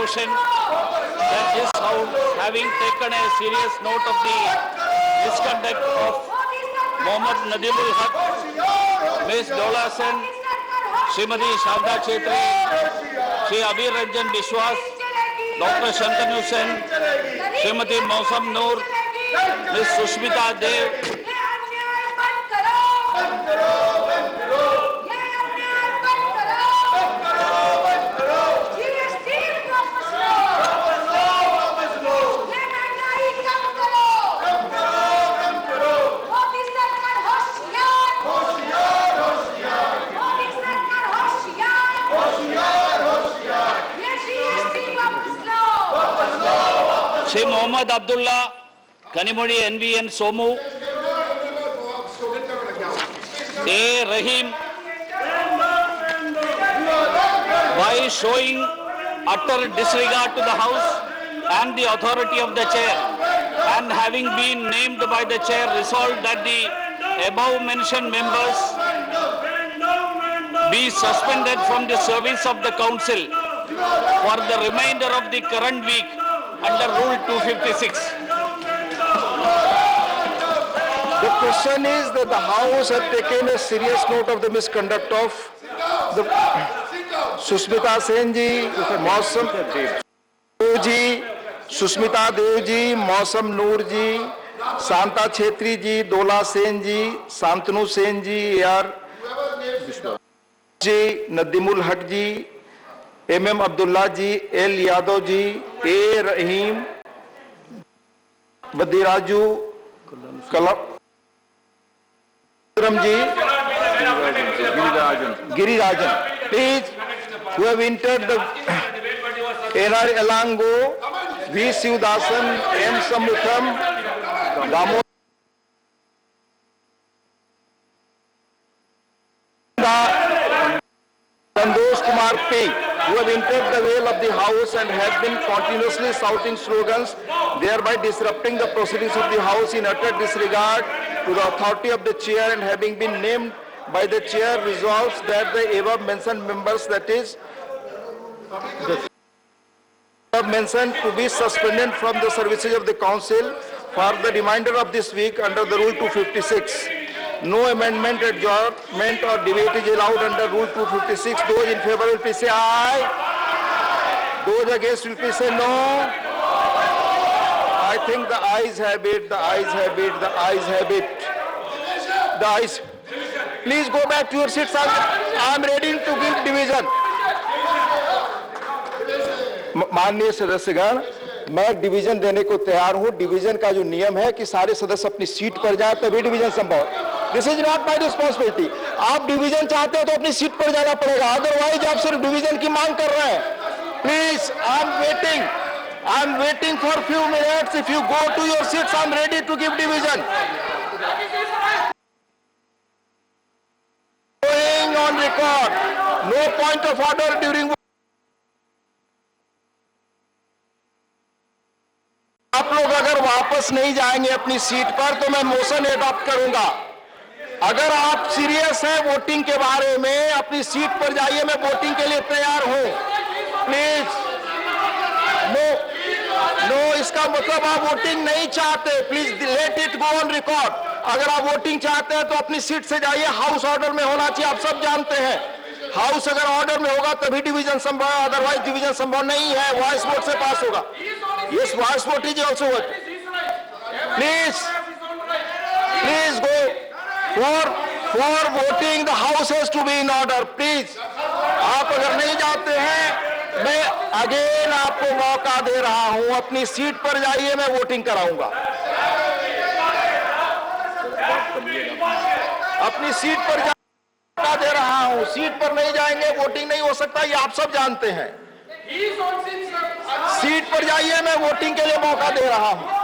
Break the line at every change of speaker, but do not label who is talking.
question that this House, having taken a serious note of the misconduct of Mohammad Nadimul Haq, Ms. Dola Sen, Srimati Shanda Chetri, Shri Abir Ranjan Biswas, Dr. Shantanu Sen, Srimati Mausam Noor, Ms. Sushmita Dev, Shri Mohammad Abdullah, Kanimudi NVN Somu, A. Rahim, by showing utter disregard to the House and the authority of the Chair, and having been named by the Chair, resolved that the above mentioned members be suspended from the service of the Council for the remainder of the current week under Rule 256.
The question is that the House have taken a serious note of the misconduct of the Sushmita Sen ji, Mausam Dev ji, Sushmita Dev ji, Mausam Noor ji, Shanta Chetri ji, Dola Sen ji, Shantanu Sen ji, A.R. ji, Nadimul Haq ji, M.M. Abdullah ji, L. Yadav ji, A. Rahim, Badiraju, Kalam ji, Girirajan. Please, who have entered the N.R. Elango, V. Sivdasan, M. Samutham, Damo Sandosh Kumar P, who have entered the veil of the House and have been continuously shouting slogans, thereby disrupting the proceedings of the House in utter disregard to the authority of the Chair, and having been named by the Chair, resolves that the above mentioned members, that is, the above mentioned, to be suspended from the services of the Council for the remainder of this week under the Rule 256. No amendment, adjournment or debate is allowed under Rule 256. Those in favor will please say aye. Those against will please say no. I think the ayes have it, the ayes have it, the ayes have it. The ayes. Please go back to your seats. I am ready to give division. माननीय सदस्यगण, मैं division देने को तैयार हूं। Division का जो नियम है कि सारे सदस्य अपनी सीट पर जाए तभी डिवीजन संभव। This is not my responsibility. आप डिवीजन चाहते हो तो अपनी सीट पर जाना पड़ेगा, अदरवाइज आप सिर्फ डिवीजन की मांग कर रहे हैं। Please, I am waiting for few minutes. If you go to your seats, I am ready to give division. Going on record, no point of order during. आप लोग अगर वापस नहीं जाएंगे अपनी सीट पर तो मैं मोशन एडॉप्ट करूंगा। अगर आप सीरियस हैं वोटिंग के बारे में, अपनी सीट पर जाइए, मैं वोटिंग के लिए तैयार हूं। प्लीज, नो, इसका मतलब आप वोटिंग नहीं चाहते। Please let it go on record. अगर आप वोटिंग चाहते हैं तो अपनी सीट से जाइए। हाउस ऑर्डर में होना चाहिए, आप सब जानते हैं। हाउस अगर ऑर्डर में होगा तभी डिवीजन संभव है, अदरवाइज डिवीजन संभव नहीं है। वॉइस वोट से पास होगा। Yes, voice vote is also work. Please go for voting. The house has to be in order. Please. आप अगर नहीं जाते हैं, मैं अगेन आपको मौका दे रहा हूं, अपनी सीट पर जाइए, मैं वोटिंग कराऊंगा। अपनी सीट पर मौका दे रहा हूं। सीट पर नहीं जाएंगे, वोटिंग नहीं हो सकता, ये आप सब जानते हैं। सीट पर जाइए, मैं वोटिंग के लिए मौका दे रहा हूं।